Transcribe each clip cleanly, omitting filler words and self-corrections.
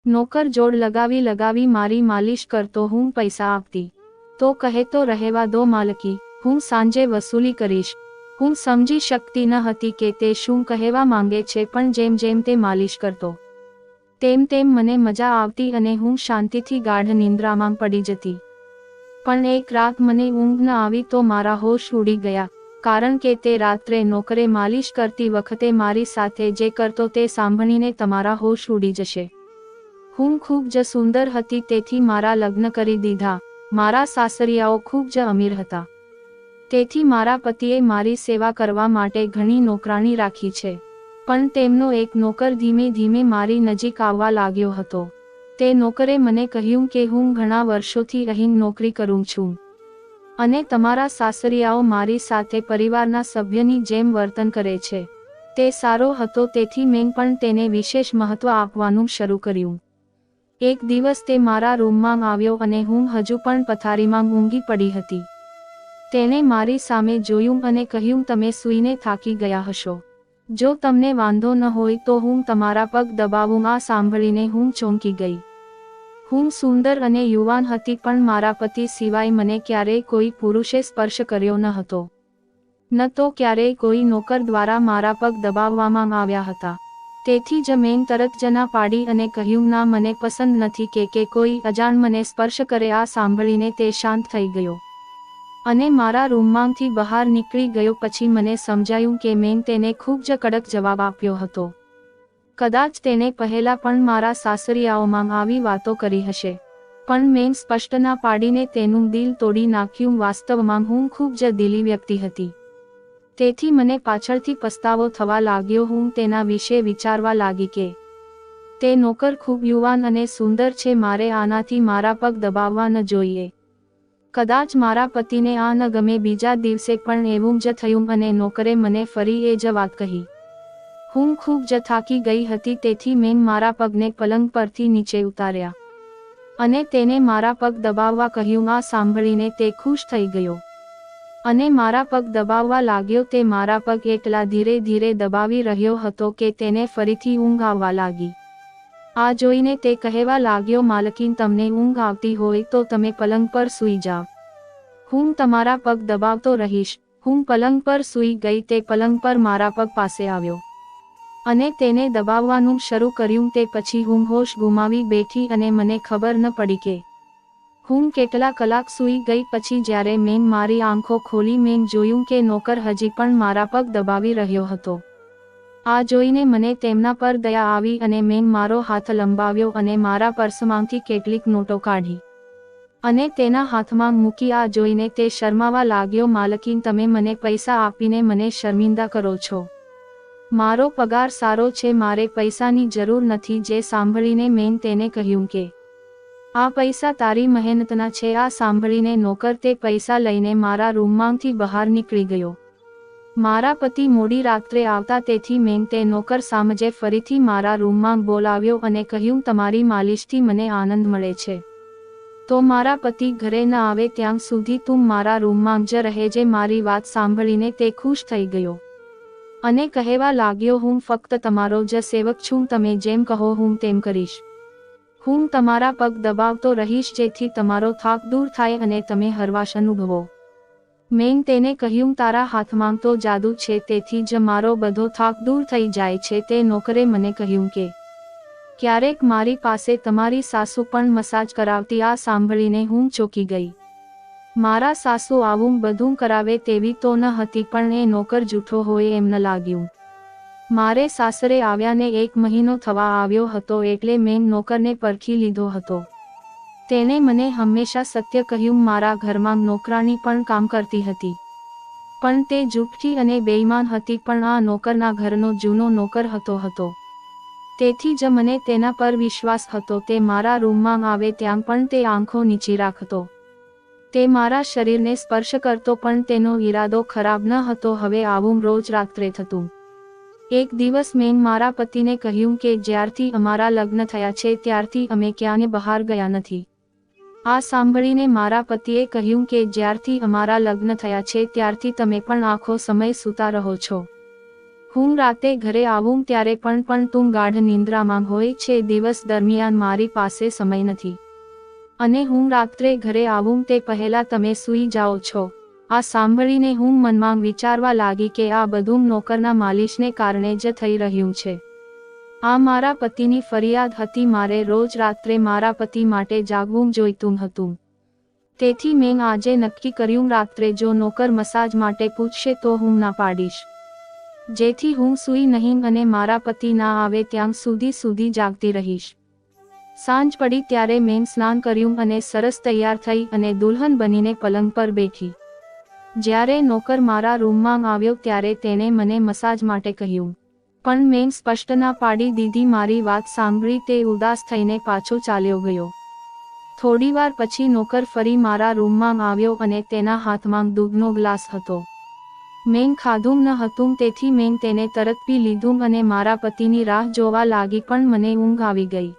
નોકર જોડ લગાવી લગાવી મારી માલિશ કરતો, હું પૈસા આપતી તો કહે તો રહેવા દો માલકી, હું સાંજે વસૂલી કરીશ. હું સમજી શકતી ન હતી કે તે શું કહેવા માંગે છે, પણ જેમ જેમ તે માલિશ કરતો તેમ તેમ મને મજા આવતી અને હું શાંતિથી ગાઢ નિંદ્રામાં પડી જતી. પણ એક રાત મને ઊંઘ ન આવી તો મારા હોશ ઉડી ગયા, કારણ કે તે રાત્રે નોકરે માલિશ કરતી વખતે મારી સાથે જે કરતો તે સાંભળીને તમારા હોશ ઉડી જશે. હું ખૂબ જ સુંદર હતી, તેથી મારા લગ્ન કરી દીધા. મારા સાસરિયાઓ ખૂબ જ અમીર હતા, તેથી મારા પતિએ મારી સેવા કરવા માટે ઘણી નોકરાણી રાખી છે. પણ તેમનો એક નોકર ધીમે ધીમે મારી નજીક આવવા લાગ્યો હતો. તે નોકરે મને કહ્યું કે હું ઘણા વર્ષોથી અહીં નોકરી કરું છું અને તમારા સાસરિયાઓ મારી સાથે પરિવારના સભ્યની જેમ વર્તન કરે છે. તે સારો હતો, તેથી મેં પણ તેને વિશેષ મહત્વ આપવાનું શરૂ કર્યું. એક દિવસ તે મારા રૂમમાં આવ્યો અને હું હજુ પણ પથારીમાં ઊંઘી પડી હતી. તેણે મારી સામે જોયું અને કહ્યું, તમે સૂઈને થાકી ગયા હશો. જો તમને વાંધો ન હોય તો હું તમારા પગ દબાવું. આ સાંભળીને હું ચોંકી ગઈ. હું સુંદર અને યુવાન હતી, પણ મારા પતિ સિવાય મને ક્યારેય કોઈ પુરુષે સ્પર્શ કર્યો ન હતો. ન તો ક્યારેય કોઈ નોકર દ્વારા મારા પગ દબાવવામાં આવ્યા હતા. તેથી જ મેં તરત જ ના પાડી અને કહ્યું, ના, મને પસંદ નથી કે કોઈ અજાણ મને સ્પર્શ કરે. આ સાંભળીને તે શાંત થઈ ગયો અને મારા રૂમમાંથી બહાર નીકળી ગયો. પછી મને સમજાયું કે મેં તેને ખૂબ જ કડક જવાબ આપ્યો હતો. કદાચ તેને પહેલા પણ મારા સાસરિયાઓમાં આવી વાતો કરી હશે, પણ મેં સ્પષ્ટ ના પાડીને તેનું દિલ તોડી નાખ્યું. વાસ્તવમાં હું ખૂબ જ દિલી વ્યક્તિ હતી, તેથી મને પાછળથી પસ્તાવો થવા લાગ્યો. હું તેના વિશે વિચારવા લાગી કે તે નોકર ખૂબ યુવાન અને સુંદર છે. મારે આનાથી મારા પગ દબાવવા ન જોઈએ. કદાચ મારા પતિને આ ન ગમે. બીજા દિવસે પણ એવું જ થયું અને નોકરે મને ફરી એ જ વાત કહી. હું ખૂબ જ થાકી ગઈ હતી, તેથી મેં મારા પગને પલંગ પરથી નીચે ઉતાર્યા અને તેને મારા પગ દબાવવા કહ્યું. આ સાંભળીને તે ખુશ થઈ ગયો અને મારા પગ દબાવવા લાગ્યો. તે મારા પગ એટલા ધીરે ધીરે દબાવી રહ્યો હતો કે તેને ફરીથી ઊંઘ આવવા લાગી. આ જોઈને તે કહેવા લાગ્યો, માલકીન, તમને ઊંઘ આવતી હોય તો તમે પલંગ પર સૂઈ જાઓ. હું તમારા પગ દબાવતો રહીશ. હું પલંગ પર સૂઈ ગઈ. તે પલંગ પર મારા પગ પાસે આવ્યો અને તેને દબાવવાનું શરૂ કર્યું. તે પછી હું હોશ ગુમાવી બેઠી અને મને ખબર ન પડી કે હું કેટલા કલાક સૂઈ ગઈ. પછી જ્યારે મેં મારી આંખો ખોલી, મેં જોયું કે નોકર હજી પણ મારા પગ દબાવી રહ્યો હતો. આ જોઈને મને તેમના પર દયા આવી અને મેં મારો હાથ લંબાવ્યો અને મારા પર્સમાંથી કેટલીક નોટો કાઢી અને તેના હાથમાં મૂકી. આ જોઈને તે શરમાવા લાગ્યો. માલકીન, તમે મને પૈસા આપીને મને શર્મિંદા કરો છો. મારો પગાર સારો છે, મારે પૈસાની જરૂર નથી. જે સાંભળીને મેં તેને કહ્યું કે આ પૈસા તારી મહેનતના છે. આ સાંભળીને નોકર તે પૈસા લઈને મારા રૂમમાંથી બહાર નીકળી ગયો. મારા પતિ મોડી રાત્રે આવતા, તેથી મેં તે નોકર સામજે ફરીથી મારા રૂમમાં બોલાવ્યો અને કહ્યું, તમારી માલિશથી મને આનંદ મળે છે, તો મારા પતિ ઘરે ન આવે ત્યાં સુધી તું મારા રૂમમાં જ રહેજે. મારી વાત સાંભળીને તે ખુશ થઈ ગયો અને કહેવા લાગ્યો, હું ફક્ત તમારો જ સેવક છું. તમે જેમ કહો હું તેમ કરીશ. હું તમારા પગ દબાવતો રહીશ, જેથી તમારો થાક દૂર થાય અને તમે હરવાશ અનુભવો. મેં તેને કહ્યું, તારા હાથમાં તો જાદુ છે, તેથી જ મારો બધો થાક દૂર થઈ જાય છે. તે નોકરે મને કહ્યું કે ક્યારેક મારી પાસે તમારી સાસુ પણ મસાજ કરાવતી. આ સાંભળીને હું ચોંકી ગઈ. મારા સાસુ આવું બધું કરાવે તેવી તો ન હતી, પણ એ નોકર જૂઠો હોય એમ ન લાગ્યું. મારે સાસરે આવ્યાને 1 મહિનો થવા આવ્યો હતો, એટલે મેં નોકરને પરખી લીધો હતો. તેણે મને હંમેશા સત્ય કહ્યું. મારા ઘરમાં નોકરાણી પણ કામ કરતી હતી, પણ તે જૂઠી અને બેઈમાન હતી. પણ આ નોકરના ઘરનો જૂનો નોકર હતો. તેથી જ મને તેના પર વિશ્વાસ હતો. તે મારા રૂમમાં આવે ત્યાં પણ તે આંખો નીચી રાખતો. તે મારા શરીરને સ્પર્શ કરતો, પણ તેનો ઈરાદો ખરાબ ન હતો. હવે આવું રોજ રાત્રે થતું. એક દિવસ મેં મારા પતિને કહ્યું કે જ્યારથી અમારા લગ્ન થયા છે ત્યારથી અમે ક્યાંય બહાર ગયા નથી. આ સાંભળીને મારા પતિએ કહ્યું કે જ્યારથી અમારા લગ્ન થયા છે ત્યારથી તમે પણ આખો સમય સૂતા રહો છો. હું રાતે ઘરે આવું ત્યારે પણ તું ગાઢ નિંદ્રામાં હોય છે. દિવસ દરમિયાન મારી પાસે સમય નથી અને હું રાત્રે ઘરે આવું તે પહેલા તમે સૂઈ જાઓ છો. આ સાંભળીને હું મનમાં વિચારવા લાગી કે આ બધું નોકરના માલિશને કારણે જ થઈ રહ્યું છે. આ મારા પતિની ફરિયાદ હતી. મારે રોજ રાત્રે મારા પતિ માટે જાગવું જોઈતું હતું. તેથી મેં આજે નક્કી કર્યું રાત્રે જો નોકર મસાજ માટે પૂછશે તો હું ના પાડીશ, જેથી હું સૂઈ નહીં અને મારા પતિ ના આવે ત્યાં સુધી જાગતી રહીશ. સાંજ પડી ત્યારે મેં સ્નાન કર્યું અને સરસ તૈયાર થઈ અને દુલ્હન બનીને પલંગ પર બેઠી. જ્યારે નોકર મારા રૂમમાં આવ્યો ત્યારે તેણે મને મસાજ માટે કહ્યું, પણ મેં સ્પષ્ટ ના પાડી દીધી. મારી વાત સાંભળી તે ઉદાસ થઈને પાછો ચાલ્યો ગયો. થોડીવાર પછી નોકર ફરી મારા રૂમમાં આવ્યો અને તેના હાથમાં દૂધનો ગ્લાસ હતો. મેં ખાધું ન હતું તેથી મેં તેને તરત પી લીધું અને મારા પતિની રાહ જોવા લાગી પણ મને ઊંઘ આવી ગઈ.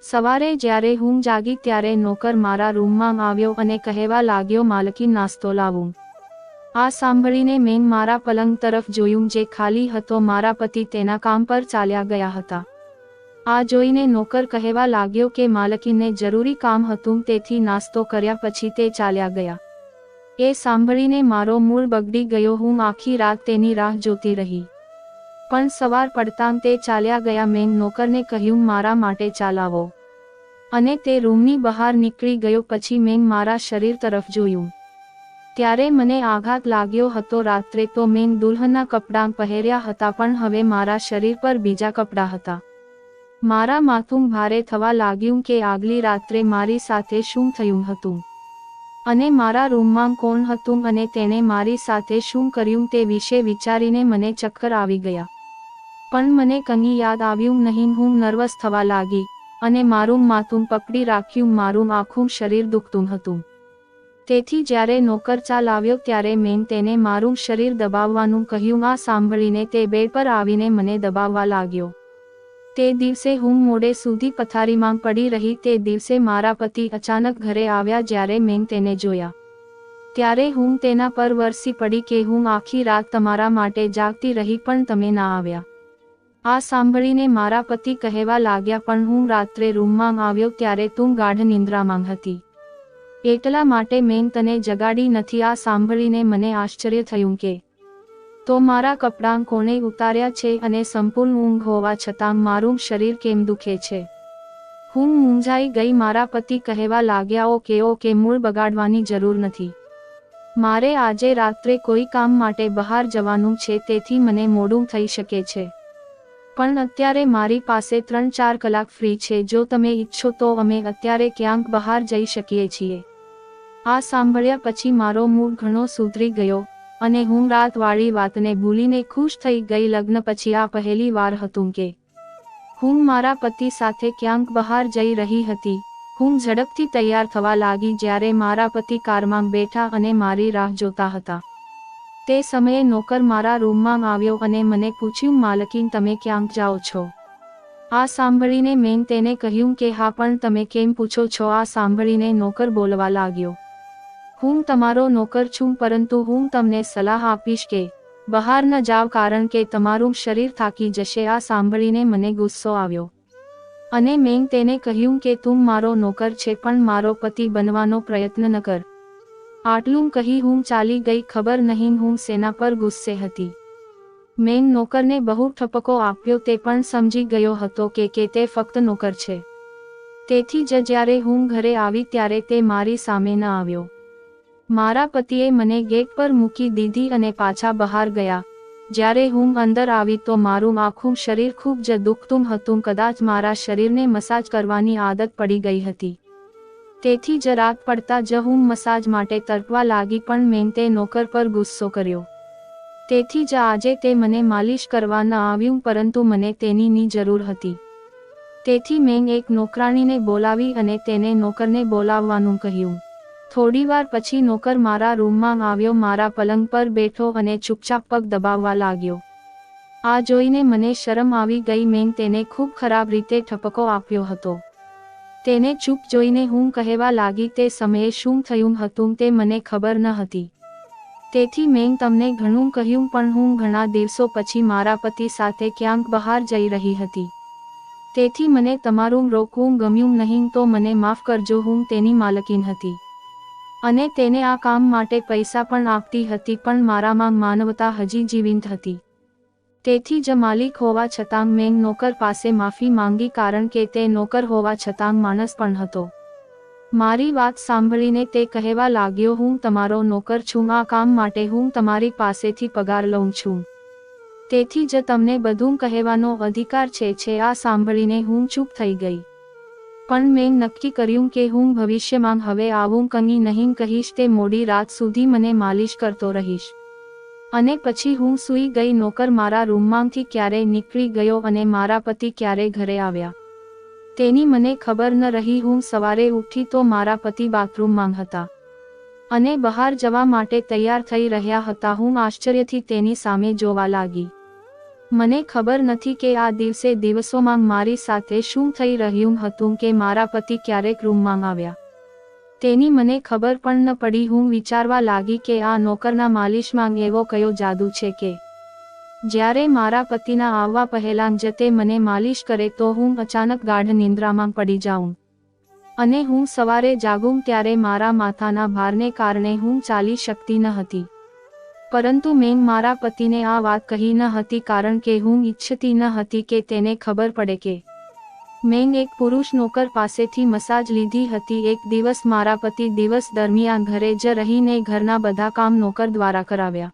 સવારે જ્યારે હું જાગી ત્યારે નોકર મારા રૂમમાં આવ્યો અને કહેવા લાગ્યો, માલકીન નાસ્તો લાવું. આ સાંભળીને મેં મારા પલંગ તરફ જોયું જે ખાલી હતો. મારા પતિ તેના કામ પર ચાલ્યા ગયા હતા. આ જોઈને નોકર કહેવા લાગ્યો કે માલકીને જરૂરી કામ હતું તેથી નાસ્તો કર્યા પછી તે ચાલ્યા ગયા. એ સાંભળીને મારો મૂડ બગડી ગયો. હું આખી રાત તેની રાહ જોતી રહી પણ સવાર પડતાં તે ચાલ્યા ગયા. મેં નોકરને કહ્યું મારા માટે ચા લાવો અને તે રૂમની બહાર નીકળી ગયો. પછી મેં મારા શરીર તરફ જોયું ત્યારે મને આઘાત લાગ્યો હતો. રાત્રે તો મેં દુલ્હનના કપડાં પહેર્યા હતા પણ હવે મારા શરીર પર બીજા કપડાં હતા. મારા માથું ભારે થવા લાગ્યું કે આગલી રાત્રે મારી સાથે શું થયું હતું અને મારા રૂમમાં કોણ હતું અને તેણે મારી સાથે શું કર્યું તે વિશે વિચારીને મને ચક્કર આવી ગયા. પણ મને કંઈ યાદ આવ્યું નહીં. હું નર્વસ થવા લાગી અને મારું માથું પકડી રાખ્યું. મારું આખું શરીર દુખતું હતું. તેથી જ્યારે નોકર ચા લાવ્યો ત્યારે મેં તેને મારું શરીર દબાવવાનું કહ્યું. આ સાંભળીને તે બેડ પર આવીને મને દબાવવા લાગ્યો. તે દિવસે હું મોડે સુધી પથારીમાં પડી રહી. તે દિવસે મારા પતિ અચાનક ઘરે આવ્યા. જ્યારે મેં તેને જોયા ત્યારે હું તેના પર વરસી પડી કે હું આખી રાત તમારા માટે જાગતી રહી પણ તમે ના આવ્યા. આ સાંભળીને મારા પતિ કહેવા લાગ્યા, પણ હું રાત્રે રૂમમાં આવ્યો ત્યારે તું ગાઢ નિંદ્રામાં હતી એટલા માટે મેં તને જગાડી નથી. આ સાંભળીને મને આશ્ચર્ય થયું કે તો મારા કપડાં કોણે ઉતાર્યા છે અને સંપૂર્ણ ઊંઘ હોવા છતાં મારું શરીર કેમ દુખે છે. હું મૂંઝાઈ ગઈ. મારા પતિ કહેવા લાગ્યા, ઓકે મૂડ બગાડવાની જરૂર નથી. મારે આજે રાત્રે કોઈ કામ માટે બહાર જવાનું છે તેથી મને મોડું થઈ શકે છે. પણ અત્યારે મારી પાસે 3-4 કલાક ફ્રી છે. જો તમે ઈચ્છો તો અમે અત્યારે ક્યાંક બહાર જઈ શકીએ છીએ. આ સાંભળ્યા પછી મારો મૂડ ઘણો સુધરી ગયો અને હું રાતવાળી વાતને ભૂલીને ખુશ થઈ ગઈ. લગ્ન પછી આ પહેલી વાર હતું કે હું મારા પતિ સાથે ક્યાંક બહાર જઈ રહી હતી. હું ઝડપથી તૈયાર થવા લાગી જ્યારે મારા પતિ કારમાં બેઠા અને મારી રાહ જોતા હતા. તે સમયે નોકર મારા રૂમમાં આવ્યો અને મને પૂછ્યું, માલકીન તમે ક્યાંક જાઓ છો? આ સાંભળીને મેં તેને કહ્યું કે હા, પણ તમે કેમ પૂછો છો? આ સાંભળીને નોકર બોલવા લાગ્યો, હું તમારો નોકર છું પરંતુ હું તમને સલાહ આપીશ કે બહાર ન જાવ કારણ કે તમારું શરીર થાકી જશે. આ સાંભળીને મને ગુસ્સો આવ્યો અને મેં તેને કહ્યું કે તું મારો નોકર છે પણ મારો પતિ બનવાનો પ્રયત્ન ન કર. આટલું કહી હું ચાલી ગઈ. ખબર નહીં હું શેના પર ગુસ્સે હતી. મેં નોકરને બહુ ઠપકો આપ્યો. તે પણ સમજી ગયો હતો કે તે ફક્ત નોકર છે. તેથી જ જ્યારે હું ઘરે આવી ત્યારે તે મારી સામે ન આવ્યો. મારા પતિએ મને ગેટ પર મૂકી દીધી અને પાછા બહાર ગયા. જ્યારે હું અંદર આવી તો મારું આખું શરીર ખૂબ જ દુખતું હતું. કદાચ મારા શરીરને મસાજ કરવાની આદત પડી ગઈ હતી. તેથી જ રાત પડતા જ હું મસાજ માટે તડપવા લાગી પણ મેં તે નોકર પર ગુસ્સો કર્યો. તેથી જ આજે તે મને માલિશ કરવા ન આવ્યું પરંતુ મને તેની જરૂર હતી. તેથી મેં એક નોકરાણીને બોલાવી અને તેને નોકરને બોલાવવાનું કહ્યું. થોડીવાર પછી નોકર મારા રૂમમાં આવ્યો. મારા પલંગ પર બેઠો અને ચૂપચાપ પગ દબાવવા લાગ્યો. આ જોઈને મને શરમ આવી ગઈ. મેં તેને ખૂબ ખરાબ રીતે ઠપકો આપ્યો હતો. તેને ચૂપ જોઈને હું કહેવા લાગી, તે સમયે શું થયું હતું તે મને ખબર ન હતી. તેથી મેં તમને ઘણું કહ્યું, પણ હું ઘણા દિવસો પછી મારા પતિ સાથે ક્યાંક બહાર જઈ રહી હતી. તેથી મને તમારું રોકવું ગમ્યું નહીં, તો મને માફ કરજો. હું તેની માલકીન હતી અને તેને આ કામ માટે પૈસા પણ આપતી હતી, પણ મારામાં માનવતા હજી જીવંત હતી. તેથી જ માલિક હોવા છતાં મેં નોકર પાસે માફી માંગી, કારણ કે તે નોકર હોવા છતાં માણસ પણ હતો. મારી વાત સાંભળીને તે કહેવા લાગ્યો, હું તમારો નોકર છું, આ કામ માટે હું તમારી પાસેથી પગાર લઉં છું, તેથી જ તમને બધું કહેવાનો અધિકાર છે. આ સાંભળીને હું ચૂપ થઈ ગઈ, પણ મેં નક્કી કર્યું કે હું ભવિષ્યમાં હવે આવું કંઈ નહીં કહીશ. તે મોડી રાત સુધી મને માલિશ કરતો રહીશ અને પછી હું સૂઈ ગઈ. નોકર મારા રૂમમાંથી ક્યારે નીકળી ગયો અને મારા પતિ ક્યારે ઘરે આવ્યા તેની મને ખબર ન રહી. હું સવારે ઉઠી તો મારા પતિ બાથરૂમમાં હતા અને બહાર જવા માટે તૈયાર થઈ રહ્યા હતા. હું આશ્ચર્યથી તેની સામે જોવા લાગી. મને ખબર નથી કે આ દિવસોમાં મારી સાથે શું થઈ રહ્યું હતું, કે મારા પતિ ક્યારેક રૂમમાં આવ્યા તેની મને ખબર પણ ન પડી. હું વિચારવા લાગી કે આ નોકરના માલિશમાં એવો કયો જાદુ છે કે જ્યારે મારા પતિના આવવા પહેલાં જ તે મને માલિશ કરે તો હું અચાનક ગાઢ નિંદ્રામાં પડી જાઉં અને હું સવારે જાગું ત્યારે મારા માથાના ભારને કારણે હું ચાલી શકતી ન હતી. પરંતુ મેં મારા પતિને આ વાત કહી ન હતી, કારણ કે હું ઈચ્છતી ન હતી કે તેને ખબર પડે કે મેં એક પુરુષ નોકર પાસેથી મસાજ લીધી હતી. એક દિવસ મારા પતિ દિવસ દરમિયાન ઘરે જ રહીને ઘરના બધા કામ નોકર દ્વારા કરાવ્યા,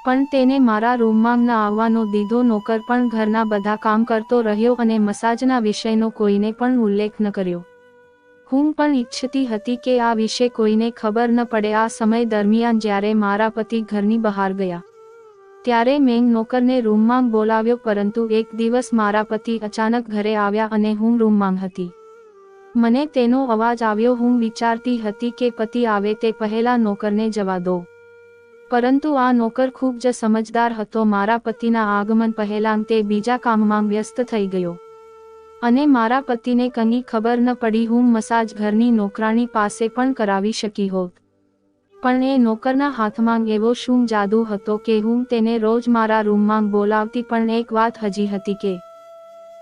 પણ તેને મારા રૂમમાં ન આવવાનો દીધો. નોકર પણ ઘરના બધા કામ કરતો રહ્યો અને મસાજના વિષયનો કોઈને પણ ઉલ્લેખ ન કર્યો. હું પણ ઈચ્છતી હતી કે આ વિશે કોઈને ખબર ન પડે. આ સમય દરમિયાન જ્યારે મારા પતિ ઘરની બહાર ગયા ત્યારે મેં નોકરને રૂમમાં બોલાવ્યો, પરંતુ એક દિવસ મારા પતિ અચાનક ઘરે આવ્યા અને હું રૂમમાં હતી. મને તેનો અવાજ આવ્યો. હું વિચારતી હતી કે પતિ આવે તે પહેલા નોકરને જવા દો, પરંતુ આ નોકર ખૂબ જ સમજદાર હતો. મારા પતિના આગમન પહેલાં તે બીજા કામમાં વ્યસ્ત થઈ ગયો અને મારા પતિને કંઈ ખબર ન પડી. હું મસાજ ઘરની નોકરાણી પાસે પણ કરાવી શકી હોત, પણ એ નોકરના હાથમાં એવો શું જાદુ હતો કે હું તેને રોજ મારા રૂમમાં બોલાવતી. પણ એક વાત હજી હતી કે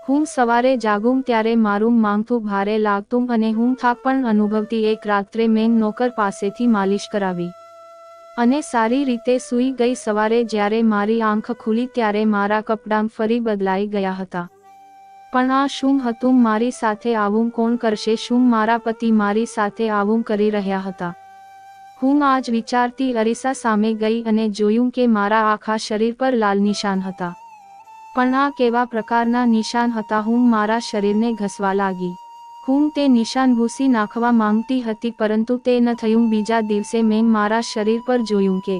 હું સવારે જાગું ત્યારે મારું માથું ભારે લાગતું અને હું થાક પણ અનુભવતી. એક રાત્રે મેં નોકર પાસેથી માલિશ કરાવી અને સારી રીતે સૂઈ ગઈ. સવારે જ્યારે મારી આંખ ખુલી ત્યારે મારા કપડાં ફરી બદલાઈ ગયા હતા. પણ આ શું હતું? મારી સાથે આવું કોણ કરશે? શું મારા પતિ મારી સાથે આવું કરી રહ્યા હતા? હું આજ વિચારતી અરીસા સામે ગઈ અને જોયું કે મારા આખા શરીર પર લાલ નિશાન હતા. પણ આ કેવા પ્રકારના નિશાન હતા? હું મારા શરીરને ઘસવા લાગી. હું તે નિશાન ભૂંસી નાખવા માંગતી હતી, પરંતુ તે ન થયું. બીજા દિવસે મેં મારા શરીર પર જોયું કે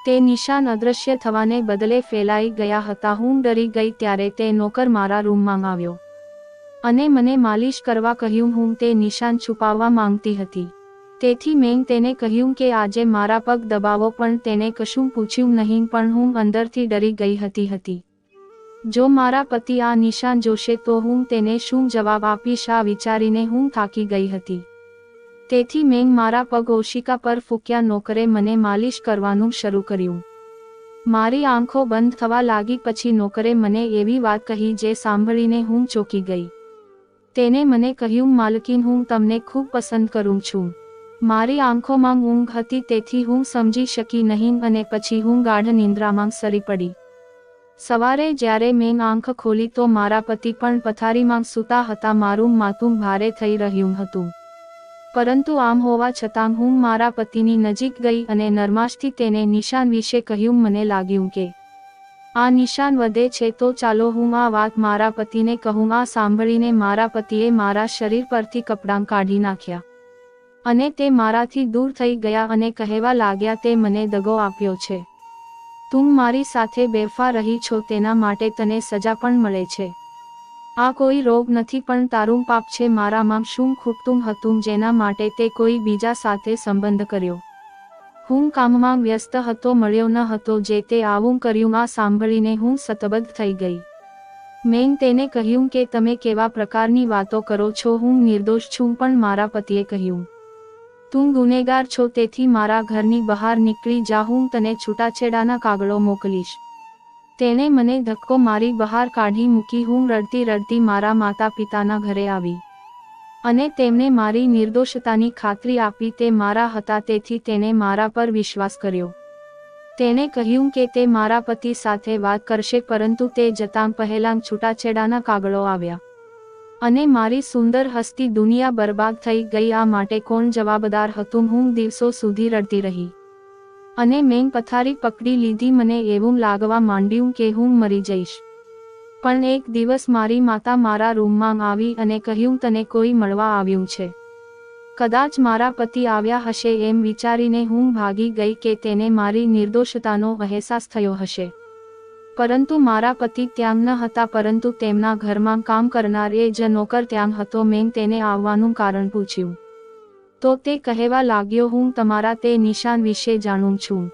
તે નિશાન અદૃશ્ય થવાને બદલે ફેલાઈ ગયા હતા. હું ડરી ગઈ. ત્યારે તે નોકર મારા રૂમમાં આવ્યો અને મને માલિશ કરવા કહ્યું. હું તે નિશાન છુપાવવા માંગતી હતી, તેથી મેં તેને કહ્યું કે આજે મારા પગ દબાવો, પણ તેને કશું પૂછ્યું નહીં. પણ હું અંદરથી ડરી ગઈ હતી. જો મારા પતિ આ નિશાન જોશે તો હું તેને શું જવાબ આપીશ? આ વિચારીને હું થાકી ગઈ હતી. તેથી મેં મારા પગ ઓશિકા પર ફૂંક્યા. નોકરે મને માલિશ કરવાનું શરૂ કર્યું. મારી આંખો બંધ થવા લાગી. પછી નોકરે મને એવી વાત કહી જે સાંભળીને હું ચોંકી ગઈ. તેને મને કહ્યું, માલકીન, હું તમને ખૂબ પસંદ કરું છું. મારી આંખોમાં ઊંઘ હતી, તેથી હું સમજી શકી નહીં અને પછી હું ગાઢ નિંદ્રામાં સરી પડી. સવારે જ્યારે મેં આંખ ખોલી તો મારા પતિ પણ પથારીમાં સૂતા હતા. મારું માથું ભારે થઈ રહ્યું હતું, પરંતુ આમ હોવા છતાં હું મારા પતિની નજીક ગઈ અને નરમાશથી તેને નિશાન વિશે કહ્યું. મને લાગ્યું કે આ નિશાન વધે છે, તો ચાલો હું આ વાત મારા પતિને કહું. આ સાંભળીને મારા પતિએ મારા શરીર પરથી કપડાં કાઢી નાખ્યા અને તે મારાથી દૂર થઈ ગયા અને કહેવા લાગ્યા, તે મને દગો આપ્યો છે. તું મારી સાથે બેવફા રહી છો, તેના માટે તને સજા પણ મળે છે. આ કોઈ રોગ નથી, પણ તારું પાપ છે. મારામાં શું ખૂટતું હતું જેના માટે તે કોઈ બીજા સાથે સંબંધ કર્યો? હું કામમાં વ્યસ્ત હતો, મળ્યો ન હતો જે તે આવું કર્યું. આ સાંભળીને હું સતબદ્ધ થઈ ગઈ. મેં તેને કહ્યું કે તમે કેવા પ્રકારની વાતો કરો છો? હું નિર્દોષ છું. પણ મારા પતિએ કહ્યું, તું ગુનેગાર છો, તેથી મારા ઘરની બહાર નીકળી જા, હું તને છૂટાછેડાના કાગળો મોકલીશ. તેણે મને ધક્કો મારી બહાર કાઢી મૂકી. હું રડતી રડતી મારા માતા પિતાના ઘરે આવી અને તેમને મારી નિર્દોષતાની ખાતરી આપી. તે મારા હતા, તેથી તેણે મારા પર વિશ્વાસ કર્યો. તેણે કહ્યું કે તે મારા પતિ સાથે વાત કરશે, પરંતુ તે જતાં પહેલાં છૂટાછેડાના કાગળો આવ્યા અને મારી સુંદર હસતી દુનિયા બરબાદ થઈ ગઈ. આ માટે કોણ જવાબદાર હતું? હું દિવસો સુધી રડતી રહી અને મેં પથારી પકડી લીધી. મને એવું લાગવા માંડ્યું કે હું મરી જઈશ. પણ એક દિવસ મારી માતા મારા રૂમમાં આવી અને કહ્યું, તને કોઈ મળવા આવ્યું છે. કદાચ મારા પતિ આવ્યા હશે એમ વિચારીને હું ભાગી ગઈ કે તેને મારી નિર્દોષતાનો અહેસાસ થયો હશે. પરંતુ મારા પતિ ત્યાં ન હતા, પરંતુ તેમના ઘરમાં કામ કરનાર એ જ નોકર ત્યાં હતો. મેં તેને આવવાનું કારણ પૂછ્યું તો તે કહેવા લાગ્યો, હું તમારા તે નિશાન વિશે જાણું છું.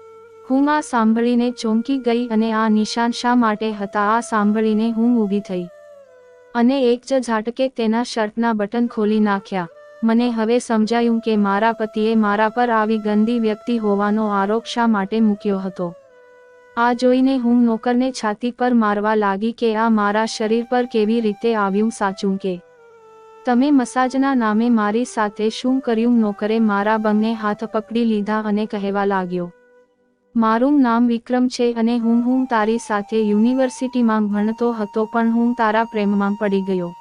હું આ સાંભળીને ચોંકી ગઈ અને આ નિશાન શા માટે હતા? આ સાંભળીને હું ઊભી થઈ અને એક જ ઝાટકે તેના શર્ટના બટન ખોલી નાખ્યા. મને હવે સમજાયું કે મારા પતિએ મારા પર આવી ગંદી વ્યક્તિ હોવાનો આરોપ શા માટે મૂક્યો હતો. આ જોઈને હું નોકરને છાતી પર મારવા લાગી કે આ મારા શરીર પર કેવી રીતે આવ્યું. સાચું કે તમે મસાજના નામે મારી સાથે શું કર્યું? નોકરે મારા બંને હાથ પકડી લીધા અને કહેવા લાગ્યો, મારું નામ વિક્રમ છે અને હું તારી સાથે યુનિવર્સિટીમાં ભણતો હતો, પણ હું તારા પ્રેમમાં પડી ગયો.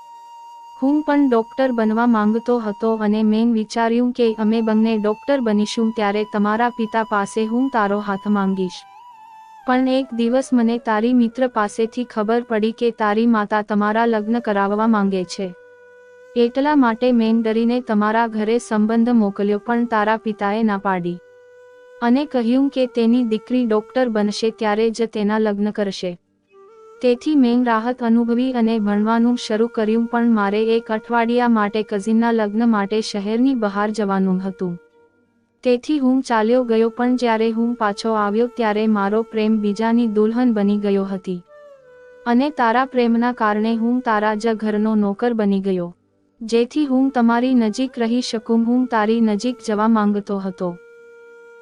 હું પણ ડોક્ટર બનવા માંગતો હતો અને મેં વિચાર્યું કે અમે બંને ડોક્ટર બનીશું ત્યારે તમારા પિતા પાસે હું તારો હાથ માંગીશ. પણ એક દિવસ મને તારી મિત્ર પાસેથી ખબર પડી કે તારી માતા તમારા લગ્ન કરાવવા માંગે છે. એટલા માટે મેં ડરીને તમારા ઘરે સંબંધ મોકલ્યો, પણ તારા પિતાએ ના પાડી અને કહ્યું કે તેની દીકરી ડોક્ટર બનશે ત્યારે જ તેના લગ્ન કરશે. તેથી મેં રાહત અનુભવી અને ભણવાનું શરૂ કર્યું. પણ મારે એક અઠવાડિયા માટે કઝિનના લગ્ન માટે શહેરની બહાર જવાનું હતું. તેથી હું ચાલ્યો ગયો, પણ જ્યારે હું પાછો આવ્યો ત્યારે મારો પ્રેમ બીજાની દુલ્હન બની ગયો હતી અને તારા પ્રેમના કારણે હું તારા જ ઘરનો નોકર બની ગયો, જેથી હું તમારી નજીક રહી શકું. હું તારી નજીક જવા માંગતો હતો,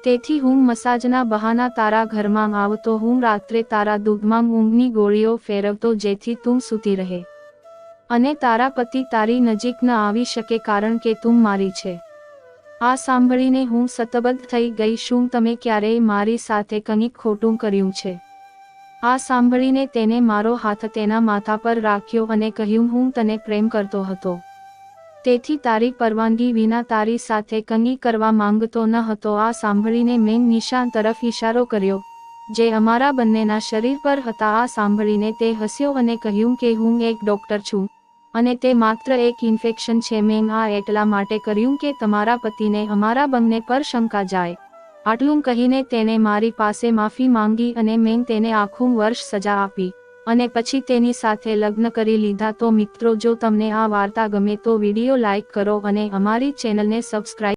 તેથી હું મસાજના બહાના તારા ઘરમાં આવતો. હું રાત્રે તારા દૂધમાં ઊંઘની ગોળીઓ ફેરવતો જેથી તું સૂતી રહે અને તારા પતિ તારી નજીક ન આવી શકે, કારણ કે તું મારી છે. આ સાંભળીને હું સતબદ્ધ થઈ ગઈ. શું તમે ક્યારેય મારી સાથે કંઈક ખોટું કર્યું છે? આ સાંભળીને તેને મારો હાથ તેના માથા પર રાખ્યો અને કહ્યું, હું તને પ્રેમ કરતો હતો, તેથી તારી પરવાનગી વિના તારી સાથે કંઈ કરવા માંગતો ન હતો. આ સાંભળીને મેં નિશાન તરફ ઇશારો કર્યો જે અમારા બંનેના શરીર પર હતા. આ સાંભળીને તે હસ્યો અને કહ્યું કે હું એક ડોક્ટર છું અને તે માત્ર એક ઇન્ફેક્શન છે. મેં આ એટલા માટે કર્યું કે તમારા પતિને અમારા બંને પર શંકા જાય. આટલું કહીને તેણે મારી પાસે માફી માંગી અને મેં તેને આખું વર્ષ સજા આપી અને પછી તેની સાથે લગ્ન કરી લીધા. તો મિત્રો, જો તમને આ વાર્તા ગમે તો વિડીયો લાઈક કરો અને અમારી ચેનલને સબસ્ક્રાઇબ